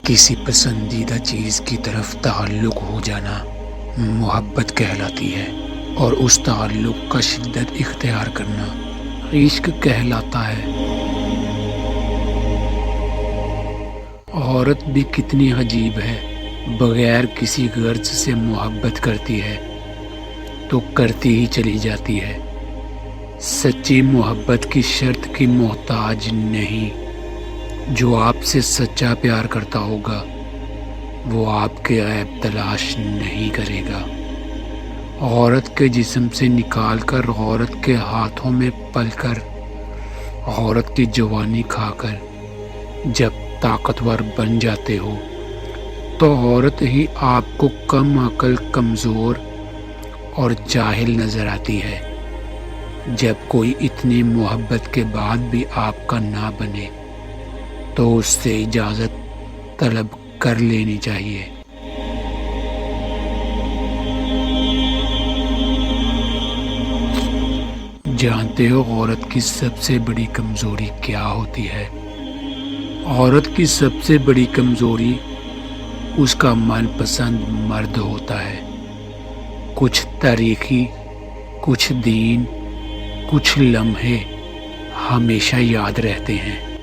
کسی پسندیدہ چیز کی طرف تعلق ہو جانا محبت کہلاتی ہے، اور اس تعلق کا شدت اختیار کرنا عشق کہلاتا ہے۔ عورت بھی کتنی عجیب ہے، بغیر کسی غرض سے محبت کرتی ہے تو کرتی ہی چلی جاتی ہے۔ سچی محبت کی شرط کی محتاج نہیں۔ جو آپ سے سچا پیار کرتا ہوگا وہ آپ کے عیب تلاش نہیں کرے گا۔ عورت کے جسم سے نکال کر، عورت کے ہاتھوں میں پل کر، عورت کی جوانی کھا کر جب طاقتور بن جاتے ہو تو عورت ہی آپ کو کم عقل، کمزور اور جاہل نظر آتی ہے۔ جب کوئی اتنی محبت کے بعد بھی آپ کا نہ بنے تو اس سے اجازت طلب کر لینی چاہیے۔ جانتے ہو عورت کی سب سے بڑی کمزوری کیا ہوتی ہے؟ عورت کی سب سے بڑی کمزوری اس کا من پسند مرد ہوتا ہے۔ کچھ تاریخی، کچھ دین، کچھ لمحے ہمیشہ یاد رہتے ہیں۔